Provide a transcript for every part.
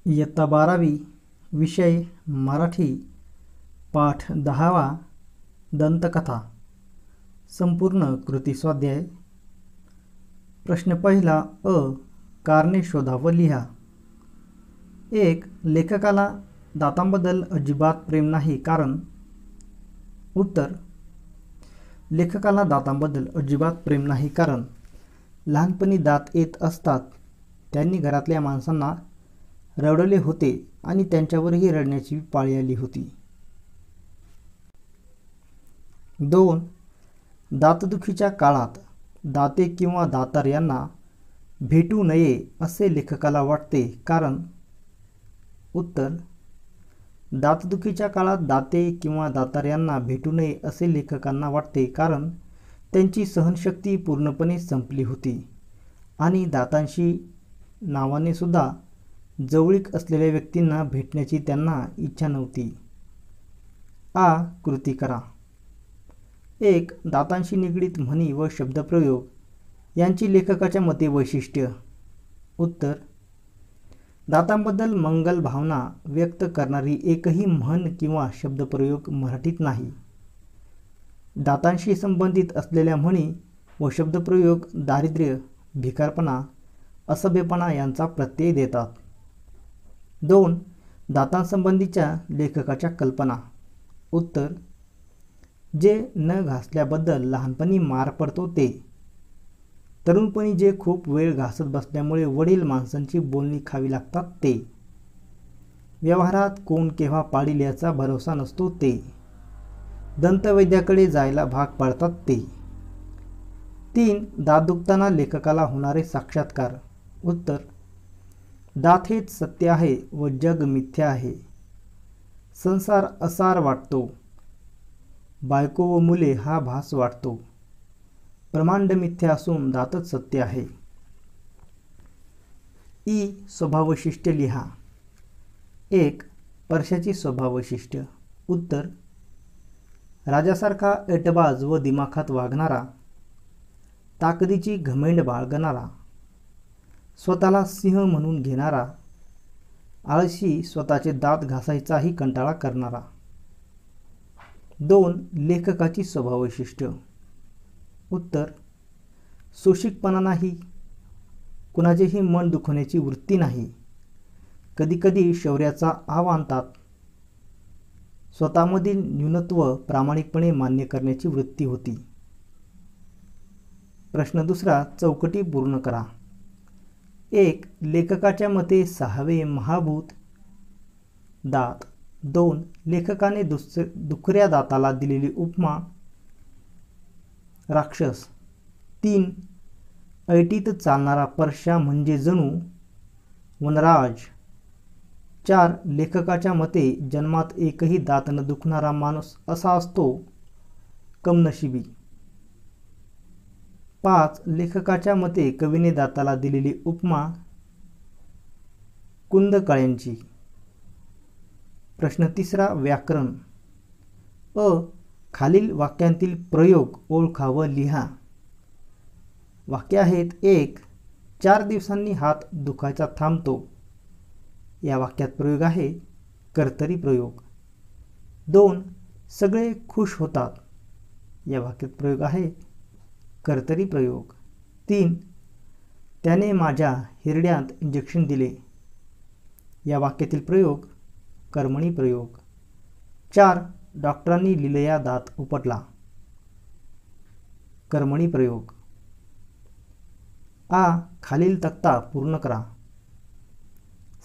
इयत्ता 12वी, विषय मराठी, पाठ 10वा, दंतकथा, संपूर्ण कृती स्वाध्याय. प्रश्न पहिला अ. कारणे शोधा व लिहा. 1. लेखकाला दातांबद्दल अजिबात प्रेम नाही कारण. उत्तर. लेखकाला दातांबद्दल अजिबात प्रेम नाही कारण लहानपणी दात येत असतात त्यांनी घरातल्या माणसांना रडवले होते आणि त्यांच्यावरही रडण्याची पाळी आली होती. 2. दातदुखीच्या काळात दाते किंवा दातार यांना भेटू नये असे लेखकाला वाटते कारण. उत्तर. दातदुखीच्या काळात दाते किंवा दातार यांना भेटू नये असे लेखकांना वाटते कारण त्यांची सहनशक्ती पूर्णपणे संपली होती आणि दातांशी नावाने सुद्धा जवळीक असलेल्या व्यक्तींना भेटण्याची त्यांना इच्छा नव्हती. आ. कृती करा. 1. दातांशी निगडीत म्हणी व शब्दप्रयोग यांची लेखकाच्या मते वैशिष्ट्य. उत्तर. दातांबद्दल मंगल भावना व्यक्त करणारी एकही म्हण किंवा शब्दप्रयोग मराठीत नाही. दातांशी संबंधित असलेल्या म्हणी व शब्दप्रयोग दारिद्र्य, भिकारपणा, असभ्यपणा यांचा प्रत्यय देतात. 2. दातांसंबंधीच्या लेखकाच्या कल्पना. उत्तर. जे न घासल्याबद्दल लहानपणी मार पडतो ते. तरुणपणी जे खूप वेळ घासत बसल्यामुळे वडील माणसांची बोलणी खावी लागतात ते. व्यवहारात कोण केव्हा पाडील याचा भरोसा नसतो ते. दंतवैद्याकडे जायला भाग पाडतात ते. 3. दात दुखताना लेखकाला होणारे साक्षात्कार. उत्तर. दात हेच सत्य आहे व जग मिथ्या आहे. संसार असार वाटतो. बायको व मुले हा भास वाटतो. ब्रह्मांड मिथ्या असून दातच सत्य आहे. ई. स्वभाववैशिष्ट्य लिहा. 1. परशाची स्वभाववैशिष्ट्य. उत्तर. राजासारखा ऐटबाज व दिमाखात वागणारा, ताकदीची घमेंड बाळगणारा, स्वतःला सिंह म्हणून घेणारा, आळशी, स्वतःचे दात घासायचाही कंटाळा करणारा. 2. लेखकाची स्वभाववैशिष्ट्य. उत्तर. सोशिकपणा नाही, कुणाचेही मन दुखवण्याची वृत्ती नाही, कधीकधी शौर्याचा आव आणतात, स्वतःमधील न्यूनत्व प्रामाणिकपणे मान्य करण्याची वृत्ती होती. प्रश्न दुसरा चौकटी पूर्ण करा. 1. लेखकाच्या मते 6वे महाभूत दात. 2. लेखकाने दुखऱ्या दाताला दिलेली उपमा राक्षस. 3. ऐटीत चालणारा परशा म्हणजे जणू वनराज. 4. लेखकाच्या मते जन्मात एकही दात न दुखणारा माणूस असा असतो कमनशिबी. 5. लेखकाच्या मते कवीने दाताला दिलेली उपमा कुंदकळ्यांची. प्रश्न तिसरा व्याकरण. अ. खालील वाक्यांतील प्रयोग ओळखा व लिहा. वाक्य आहेत. 1. 4 दिवसांनी हात दुखायचा थांबतो. या वाक्यात प्रयोग आहे कर्तरी प्रयोग. 2. सगळे खुश होतात. या वाक्यात प्रयोग आहे कर्तरी प्रयोग. 3. त्याने माझ्या हिरड्यात इंजेक्शन दिले. या वाक्यातील प्रयोग कर्मणी प्रयोग. 4. डॉक्टरांनी लिलया दात उपटला. कर्मणी प्रयोग. आ. खालील तक्ता पूर्ण करा.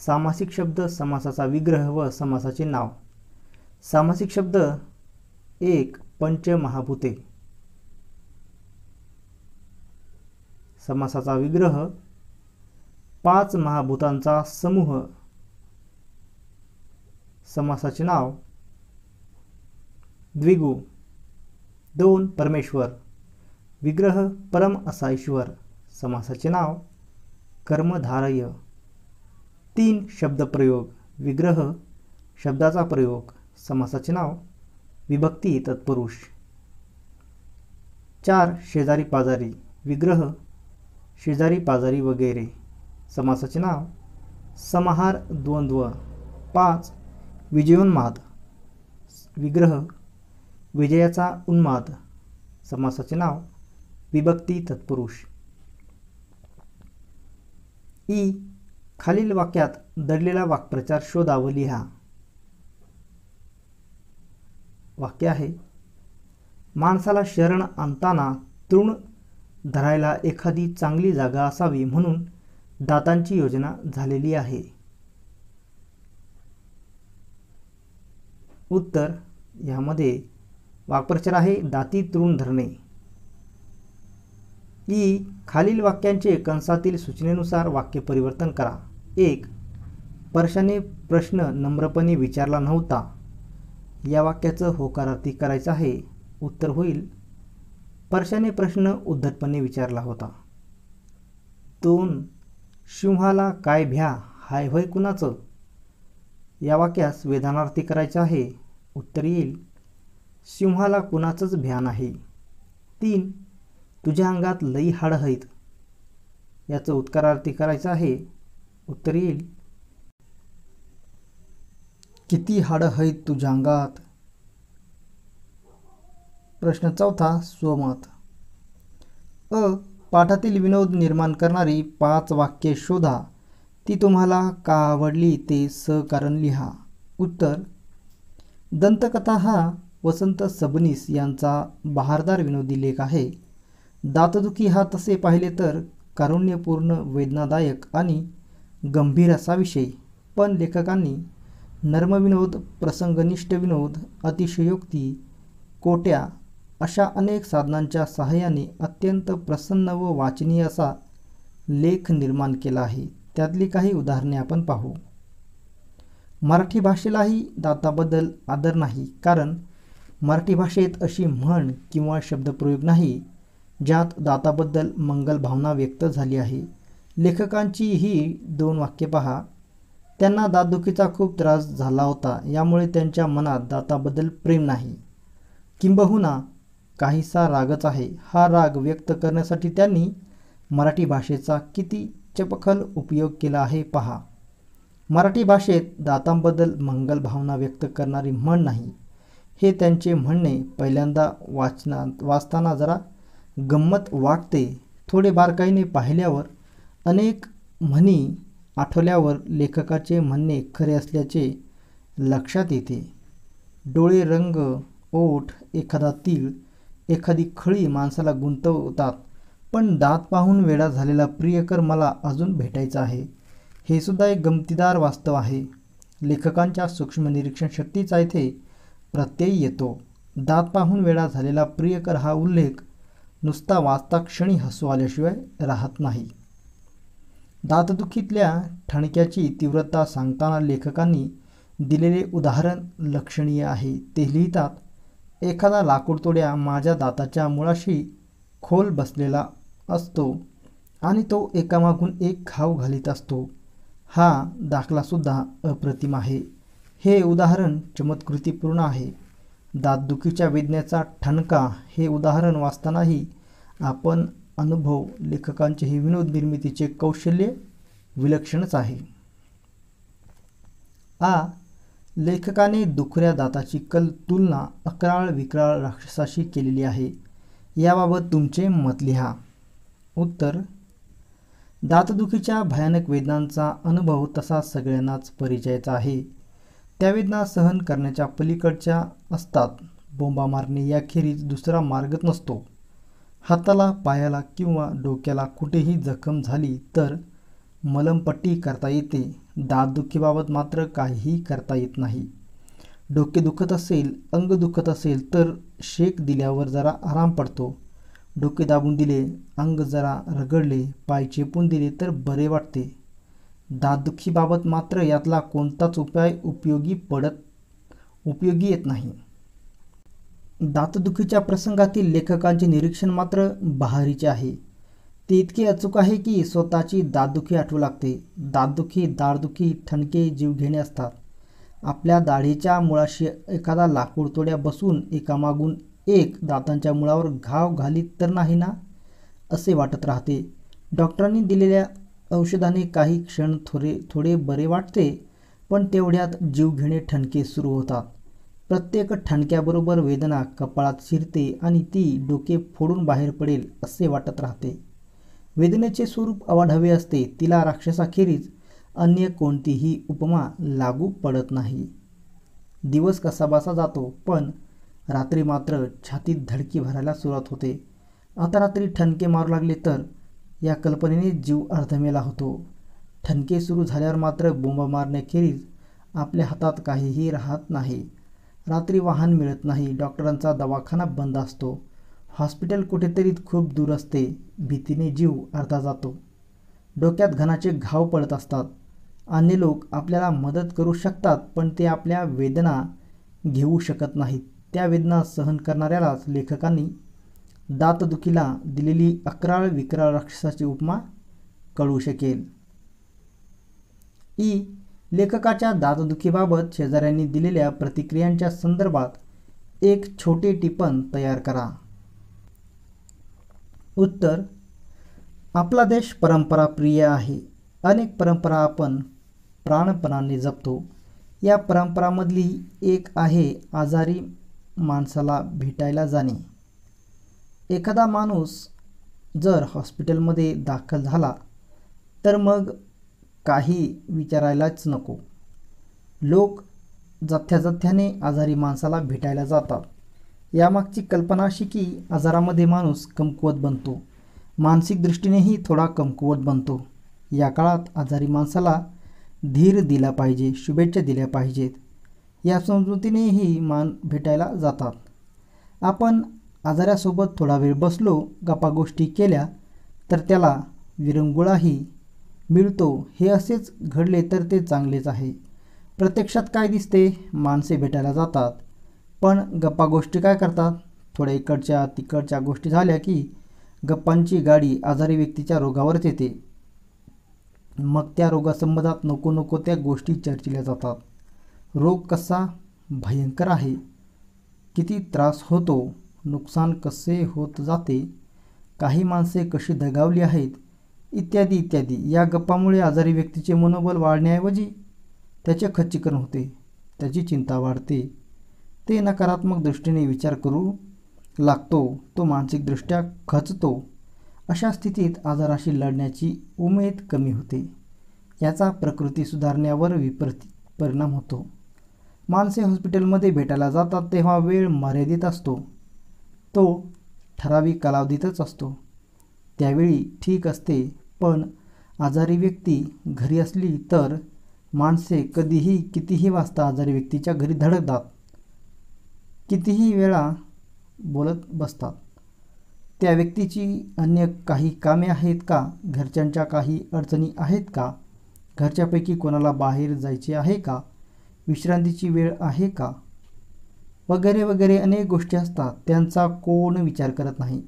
सामासिक शब्द, समासाचा विग्रह व समासाचे नाव. सामासिक शब्द. 1. पंचमहाभूते. समासाचा विग्रह. 5 महाभूतांचा समूह. समासाचे नाव. द्विगु. 2. परमेश्वर. विग्रह परम असा ईश्वर. समासाचे नाव कर्मधारय. 3. शब्दप्रयोग. विग्रह शब्दाचा प्रयोग. समासाचे नाव विभक्ती तत्पुरुष. 4. शेजारी पाजारी. विग्रह शेजारी पाजारी वगैरे. समासाचे नाव समाहार द्वंद्व. 5. विजयोन्माद. विग्रह विजयाचा उन्माद. समासाचे नाव विभक्ती तत्पुरुष. ई. खालील वाक्यात दडलेला वाक्प्रचार शोधा व लिहा. वाक्य आहे, माणसाला शरण आणताना तृण धरायला एखादी चांगली जागा असावी म्हणून दातांची योजना झालेली आहे. उत्तर, यामध्ये वाक्प्रचार आहे दाती तृण धरणे. ई. खालील वाक्यांचे कंसातील सूचनेनुसार वाक्य परिवर्तन करा. 1. परशाने प्रश्न नम्रपणे विचारला नव्हता. या वाक्याचं होकारार्थी करायचं आहे. उत्तर होईल, परशाने प्रश्न उद्धटपणे विचारला होता. 2. सिंहाला काय भ्या हाय होय कुणाचं. या वाक्यास वेदनार्थी करायचं आहे. उत्तर येईल, सिंहाला कुणाचंच भ्या नाही. 3. तुझ्या अंगात लई हाड आहेत. याचं उत्तरार्थी करायचं आहे. उत्तर येईल, किती हाड आहेत तुझ्या अंगात. प्रश्न 4, स्वमत. अ. पाठातील विनोद निर्माण करणारी 5 वाक्ये शोधा. ती तुम्हाला का आवडली ते सकारण लिहा. उत्तर, दंतकथा हा वसंत सबनीस यांचा बहारदार विनोदी लेख आहे. दातदुखी हा तसे पाहिले तर कारुण्यपूर्ण, वेदनादायक आणि गंभीर असा विषय. पण लेखकांनी नर्मविनोद, प्रसंगनिष्ठ विनोद, अतिशयोक्ती, कोट्या अशा अनेक साधनांच्या सहाय्याने अत्यंत प्रसन्न व वाचनीय असा लेख निर्माण केला आहे. त्यातली काही उदाहरणे आपण पाहू. मराठी भाषेलाही दाताबद्दल आदर नाही, कारण मराठी भाषेत अशी म्हण किंवा शब्दप्रयोग नाही ज्यात दाताबद्दल मंगल भावना व्यक्त झाली आहे. लेखकांची ही 2 वाक्ये पहा. त्यांना दातदुखीचा खूप त्रास झाला होता, यामुळे त्यांच्या मनात दाताबद्दल प्रेम नाही, किंबहुना काहीसा रागच आहे. हा राग व्यक्त करण्यासाठी त्यांनी मराठी भाषेचा किती चपखल उपयोग केला आहे पहा. मराठी भाषेत दातांबद्दल मंगल भावना व्यक्त करणारी म्हण नाही. हे त्यांचे म्हणणे पहिल्यांदा वाचताना जरा गंमत वाटते. थोडे बारकाईने पाहिल्यावर, अनेक म्हणी आठवल्यावर लेखकाचे म्हणणे खरे असल्याचे लक्षात येते. डोळे, रंग, ओठ, एखादा तीळ, एखादी खळी माणसाला गुंतवतात. पण दात पाहून वेडा झालेला प्रियकर मला अजून भेटायचा आहे. हे सुद्धा एक गमतीदार वास्तव आहे. लेखकांच्या सूक्ष्म निरीक्षण शक्तीचा इथे प्रत्यय येतो. दात पाहून वेडा झालेला प्रियकर हा उल्लेख नुसता वाचता क्षणी हसू आल्याशिवाय राहत नाही. दातदुखीतल्या ठणक्याची तीव्रता सांगताना लेखकांनी दिलेले उदाहरण लक्षणीय आहे. ते लिहितात, एखादा लाकूडतोड्या माझ्या दाताच्या मुळाशी खोल बसलेला असतो आणि तो एकामागून एक घाव घालीत असतो. हा दाखलासुद्धा अप्रतिम आहे. हे उदाहरण चमत्कृतीपूर्ण आहे. दातदुखीच्या वेदनेचा ठणका हे उदाहरण वाचतानाही आपण अनुभव. लेखकांचे हे विनोद निर्मितीचे कौशल्य विलक्षणच आहे. आ. लेखकाने दुखऱ्या दाताची तुलना अक्राळ विक्राळ राक्षसाशी केलेली आहे. याबाबत तुमचे मत लिहा. उत्तर, दातदुखीच्या भयानक वेदनांचा अनुभव तसा सगळ्यांनाच परिचयाचा आहे. त्या वेदना सहन करण्याच्या पलीकडच्या असतात. बोंबा मारणे याखेरीज दुसरा मार्गच नसतो. हाताला, पायाला किंवा डोक्याला कुठेही जखम झाली तर मलमपट्टी करता येते. दातदुखीबाबत मात्र काहीही करता येत नाही. डोके दुखत असेल, अंग दुखत असेल तर शेक दिल्यावर जरा आराम पडतो. डोके दाबून दिले, अंग जरा रगडले, पाय चेपून दिले तर बरे वाटते. दातदुखीबाबत मात्र यातला कोणताच उपाय उपयोगी येत नाही. दातदुखीच्या प्रसंगातील लेखकांचे निरीक्षण मात्र बहारीचे आहे. ते इतके अचूक आहे की स्वतःची दातदुखी आठवू लागते. दातदुखी, दाढदुखी, ठणके जीवघेणे असतात. आपल्या दाढीच्या मुळाशी एखादा लाकूडतोड्या बसून एकामागून एक दातांच्या मुळावर घाव घालीत तर नाही ना, असे वाटत राहते. डॉक्टरांनी दिलेल्या औषधाने काही क्षण थोडे बरे वाटते, पण तेवढ्यात जीवघेणे ठणके सुरू होतात. प्रत्येक ठणक्याबरोबर वेदना कपाळात शिरते आणि ती डोके फोडून बाहेर पडेल असे वाटत राहते. वेदनेचे स्वरूप अवाढव्य असते. तिला राक्षसाखेरीज अन्य कोणतीही उपमा लागू पडत नाही. दिवस कसाबसा जातो, पण रात्री मात्र छातीत धडकी भरायला सुरुवात होते. आता रात्री ठणके मारू लागले तर या कल्पनेने जीव अर्धमेला होतो. ठणके सुरू झाल्यावर मात्र बोंबा मारण्याखेरीज आपल्या हातात काहीही राहत नाही. रात्री वाहन मिळत नाही. डॉक्टरांचा दवाखाना बंद असतो. हॉस्पिटल कुठेतरी खूप दूर असते. भीतीने जीव अर्धा जातो. डोक्यात घणाचे घाव पडत असतात. अन्य लोक आपल्याला मदत करू शकतात, पण ते आपल्या वेदना घेऊ शकत नाहीत. त्या वेदना सहन करणाऱ्यालाच लेखकांनी दातदुखीला दिलेली अक्राळ विक्राळ राक्षसाची उपमा कळू शकेल. लेखकाच्या दातदुखीबाबत शेजाऱ्यांनी दिलेल्या प्रतिक्रियांच्या संदर्भात एक छोटे टिपण तयार करा. उत्तर: आपला देश परंपराप्रिय आहे. अनेक परंपरा आपण प्राणपणाने जपतो. या परंपरांमधली एक आहे आजारी माणसाला भेटायला जाणे. एखादा माणूस जर हॉस्पिटलमध्ये दाखल झाला तर मग काही विचारायलाच नको. लोक जथ्याजथ्याने आजारी माणसाला भेटायला जातात. यामागची कल्पना अशी की आजारामध्ये माणूस कमकुवत बनतो, मानसिक दृष्टीनेही थोडा कमकुवत बनतो. या काळात आजारी माणसाला धीर दिला पाहिजे, शुभेच्छा दिल्या पाहिजेत, या समजुतीनेही भेटायला जातात. आपण आजाऱ्यासोबत थोडा वेळ बसलो, गप्पागोष्टी केल्या तर त्याला विरंगुळाही मिळतो. हे असेच घडले तर ते चांगलेच आहे. प्रत्यक्षात काय दिसते? माणसे भेटायला जातात, पण गप्पागोष्टी काय करतात? थोड्या इकडच्या तिकडच्या गोष्टी झाल्या की गप्पांची गाडी आजारी व्यक्तीच्या रोगावरच येते. मग त्या रोगासंबंधात नको नको त्या गोष्टी चर्चिल्या जातात. रोग कसा भयंकर आहे, किती त्रास होतो, नुकसान कसे होत जाते, काही माणसे कशी दगावली आहेत, इत्यादी इत्यादी. या गप्पामुळे आजारी व्यक्तीचे मनोबल वाढण्याऐवजी त्याचे खच्चीकरण होते, त्याची चिंता वाढते, ते नकारात्मक दृष्टीने विचार करू लागतो, तो मानसिकदृष्ट्या खचतो. अशा स्थितीत आजाराशी लढण्याची उमेद कमी होते. याचा प्रकृती सुधारण्यावर विपरीत परिणाम होतो. माणसे हॉस्पिटलमध्ये भेटायला जातात तेव्हा वेळ मर्यादित असतो. तो ठराविक कालावधीतच असतो. त्यावेळी ठीक असते, पण आजारी व्यक्ती घरी असली तर माणसे कधीही कितीही वाजता आजारी व्यक्तीच्या घरी धडकतात, कितीही वेळा बोलत बसतात. त्या व्यक्तीची अन्य काही कामे आहेत का? घरच्यांच्या काही अडचणी आहेत का? घरच्यापैकी कोणाला बाहेर जायचे आहे का? विश्रांतीची वेळ आहे का? वगैरे वगैरे अनेक गोष्टी असतात. त्यांचा कोण विचार करत नाही.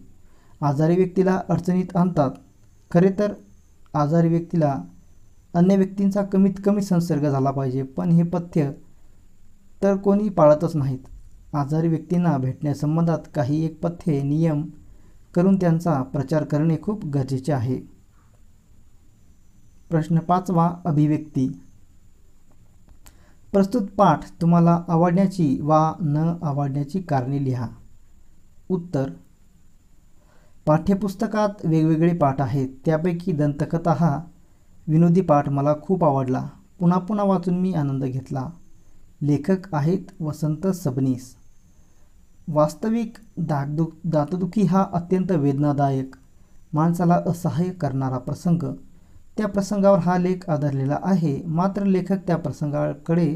आजारी व्यक्तीला अडचणीत आणतात. खरे तर आजारी व्यक्तीला अन्य व्यक्तींचा कमीत कमी संसर्ग झाला पाहिजे, पण हे पथ्य तर कोणी पाळतच नाहीत. आजारी व्यक्तींना भेटण्यासंबंधात काही एक पथ्ये नियम करून त्यांचा प्रचार करणे खूप गरजेचे आहे. प्रश्न 5वा, अभिव्यक्ती. प्रस्तुत पाठ तुम्हाला आवडण्याची वा न आवडण्याची कारणे लिहा. उत्तर: पाठ्यपुस्तकात वेगवेगळे पाठ आहेत. त्यापैकी दंतकथा हा विनोदी पाठ मला खूप आवडला. पुन्हा पुन्हा वाचून मी आनंद घेतला. लेखक आहेत वसंत सबनीस. वास्तविक दातदुखी हा अत्यंत वेदनादायक, माणसाला असहाय्य करणारा प्रसंग. त्या प्रसंगावर हा लेख आधारलेला आहे. मात्र लेखक त्या प्रसंगाकडे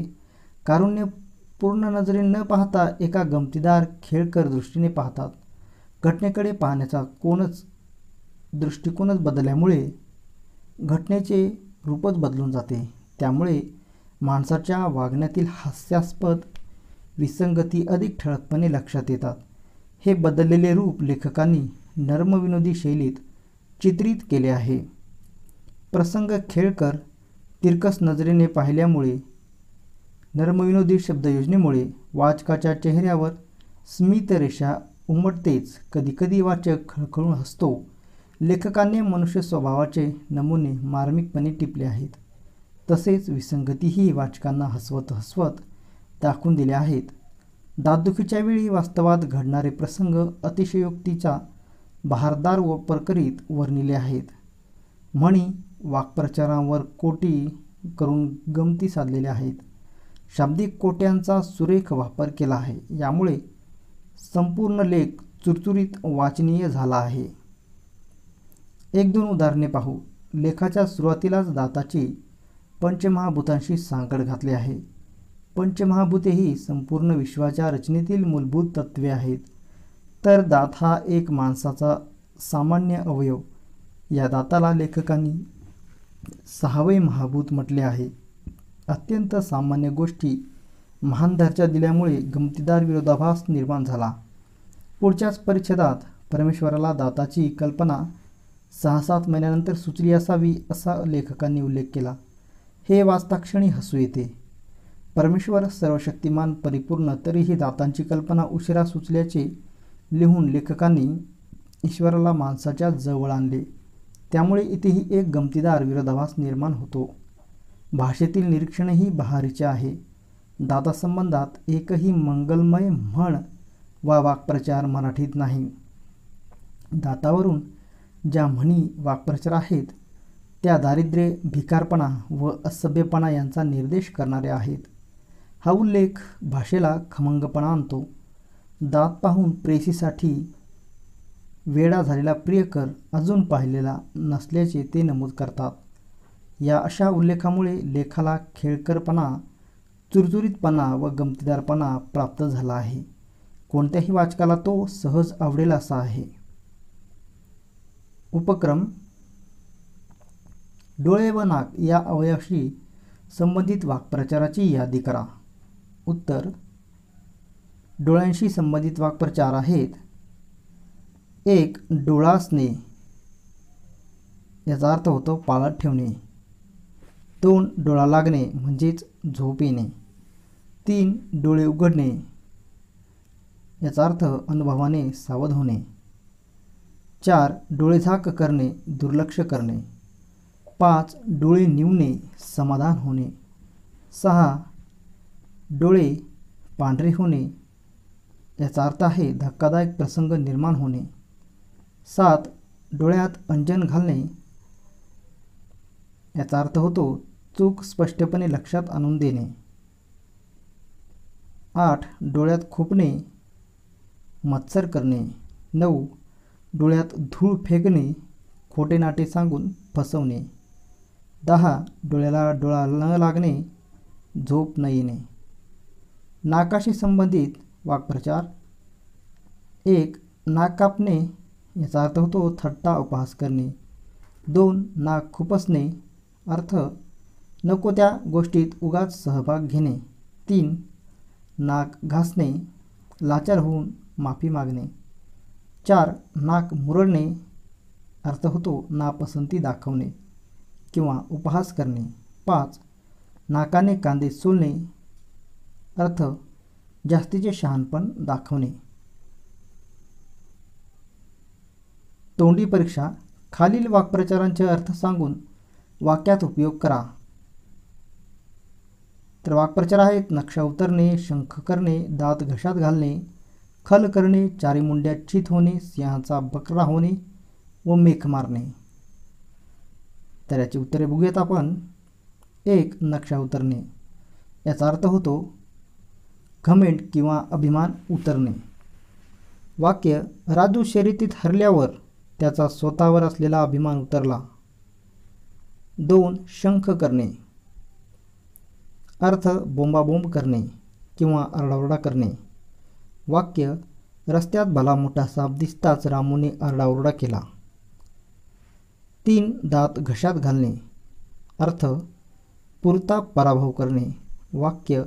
कारुण्यपूर्ण नजरेने न पाहता एका गमतीदार खेळकर दृष्टीने पाहतात. घटनेकडे पाहण्याचा दृष्टिकोनच बदलल्यामुळे घटनेचे रूपच बदलून जाते. त्यामुळे माणसाच्या वागण्यातील हास्यास्पद विसंगती अधिक ठळकपणे लक्षात येतात. हे बदललेले रूप लेखकांनी नर्मविनोदी शैलीत चित्रित केले आहे. प्रसंग खेळकर तिरकस नजरेने पाहिल्यामुळे, नर्मविनोदी शब्दयोजनेमुळे वाचकाच्या चेहऱ्यावर स्मितरेषा उमटतेच. कधीकधी वाचक खळखळून हसतो, लेखकांनी मनुष्य स्वभावाचे नमुने मार्मिकपणे टिपले आहेत. तसेच विसंगतीही वाचकांना हसवत हसवत दाखवून दिल्या आहेत. दातदुखीच्या वेळी वास्तवात घडणारे प्रसंग अतिशयोक्तीचा बहारदार वापर करीत वर्णिले आहेत. म्हणी वाक्प्रचारांवर कोटी करून गमती साधलेल्या आहेत. शाब्दिक कोट्यांचा सुरेख वापर केला आहे. यामुळे संपूर्ण लेख चुरचुरीत वाचनीय झाला आहे. 1-2 उदाहरणे पाहू. लेखाच्या सुरुवातीलाच दाताची पंचमहाभूतांशी सांगड घातली आहे. पंचमहाभूते ही संपूर्ण विश्वाच्या रचनेतील मूलभूत तत्त्वे आहेत. तर दात हा एक माणसाचा सामान्य अवयव. या दाताला लेखकांनी 6वे महाभूत म्हटले आहे. अत्यंत सामान्य गोष्टी महान दर्जा दिल्यामुळे गमतीदार विरोधाभास निर्माण झाला. पुढच्याच परिच्छेदात परमेश्वराला दाताची कल्पना 6-7 महिन्यानंतर सुचली असावी असा लेखकांनी उल्लेख केला. हे वाचताक्षणी हसू येते. परमेश्वर सर्वशक्तिमान परिपूर्ण, तरीही दातांची कल्पना उशिरा सुचल्याचे लिहून लेखकांनी ईश्वराला माणसाच्या जवळ आणले. त्यामुळे इथेही एक गमतीदार विरोधाभास निर्माण होतो. भाषेतील निरीक्षणही बहारीचे आहे. दातासंबंधात एकही मंगलमय म्हण वा वाक्प्रचार मराठीत नाही. दातावरून ज्या म्हणी वाक्प्रचार आहेत त्या दारिद्र्य, भिकारपणा व असभ्यपणा यांचा निर्देश करणारे आहेत. हा उल्लेख भाषेला खमंगपणा आणतो. दात पाहून प्रेयसीसाठी वेडा झालेला प्रियकर अजून पाहिलेला नसल्याचे ते नमूद करतात. या अशा उल्लेखामुळे लेखाला खेळकरपणा, चुरचुरीतपणा व गमतीदारपणा प्राप्त झाला आहे. कोणत्याही वाचकाला तो सहज आवडेल असा आहे. उपक्रम: डोळे व नाक या अवयवाशी संबंधित वाक्प्रचाराची यादी करा. उत्तर: डोळ्यांशी संबंधित वाक्प्रचार आहेत. 1. डोळा असणे, याचा अर्थ होतो पाळत ठेवणे. 2. डोळा लागणे म्हणजेच झोप येणे. 3. डोळे उघडणे, याचा अर्थ अनुभवाने सावध होणे. 4. डोळे झाक करणे, दुर्लक्ष करणे. 5. डोळे निवणे, समाधान होणे. 6. डोळे पांढरे होणे, याचा अर्थ आहे धक्कादायक प्रसंग निर्माण होणे. 7. डोळ्यात अंजन घालणे, याचा अर्थ होतो चूक स्पष्टपणे लक्षात आणून देणे. 8. डोळ्यात खुपणे, मत्सर करणे. 9. डोळ्यात धूळ फेकणे, खोटे नाटे सांगून फसवणे. 10. डोळ्याला डोळा न लागणे, झोप न येणे. नाकाशी संबंधित वाक्प्रचार: 1. नाक कापणे, याचा अर्थ होतो थट्टा उपहास करणे. 2. नाक खुपसणे, अर्थ नको त्या गोष्टीत उगाच सहभाग घेणे. 3. नाक घासणे, लाचार होऊन माफी मागणे. 4. नाक मुरडणे, अर्थ होतो नापसंती दाखवणे किंवा उपहास करणे. 5. नाकाने कांदे सोलणे, अर्थ जास्तीचे शहाणपण दाखवणे. तोंडी परीक्षा: खालील वाक्प्रचारांचे अर्थ सांगून वाक्यात उपयोग करा. तर वाक्प्रचार आहेत: नक्षा उतरणे, शंख करणे, दात घशात घालणे, खल करणे, चारी मुंड्यात चित होणे, सिंहाचा बकरा होणे व मेख मारणे. तर याची उत्तरे बघूयात आपण. 1. नक्षा उतरणे, याचा अर्थ होतो घमेंड किंवा अभिमान उतरणे. वाक्य: राजू शर्यतीत हरल्यावर त्याचा स्वतःवर असलेला अभिमान उतरला. 2. शंख करणे, अर्थ बोंबाबोंब करणे किंवा आरडाओरडा करणे. वाक्य: रस्त्यात भला मोठा साप दिसताच रामूने आरडाओरडा केला. 3. दात घशात घालणे, अर्थ पुरता पराभव करणे. वाक्य: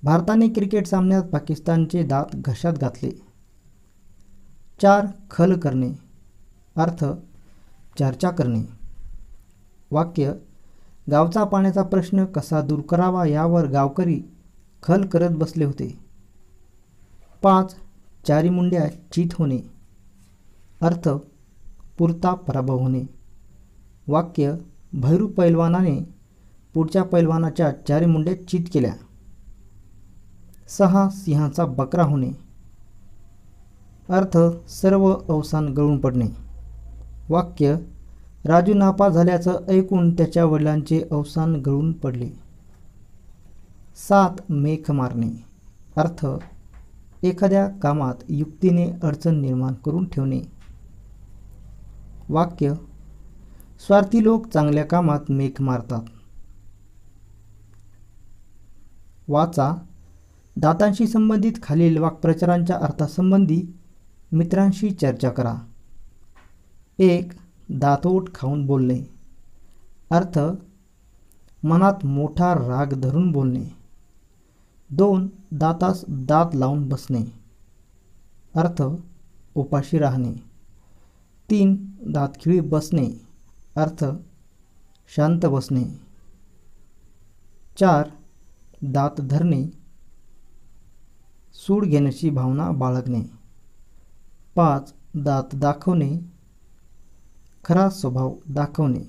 भारताने क्रिकेट सामन्यात पाकिस्तानचे दात घशात घातले. 4. खल करणे, अर्थ चर्चा करणे. वाक्य: गावचा पाण्याचा प्रश्न कसा दूर करावा यावर गावकरी खल करत बसले होते. 5. चारी मुंड्या चित होणे, अर्थ पुरता पराभव होणे. वाक्य भैरू पैलवानाने पुढच्या पैलवानाच्या 4 मुंड्या चित केल्या. 6 सिंहाचा बकरा होणे. अर्थ सर्व अवसान गळून पडणे. वाक्य राजू नापास झाल्याचं ऐकून त्याच्या वडिलांचे अवसान गळून पडले. 7 मेख मारणे. अर्थ एखाद्या कामात युक्तीने अडचण निर्माण करून ठेवणे. वाक्य स्वार्थी लोक चांगल्या कामात मेख मारतात. वाचा दातांशी संबंधित खालील वाक्प्रचारांच्या अर्थासंबंधी मित्रांशी चर्चा करा. 1. दातओठ खाऊन बोलणे. अर्थ मनात मोठा राग धरून बोलणे. 2. दातास दात लावून बसणे. अर्थ उपाशी राहणे. 3. दातखिळी बसणे. अर्थ शांत बसणे. 4. दात धरणे. सूड घेण्याची भावना बाळगणे. 5. दात दाखवणे. खरा स्वभाव दाखवणे.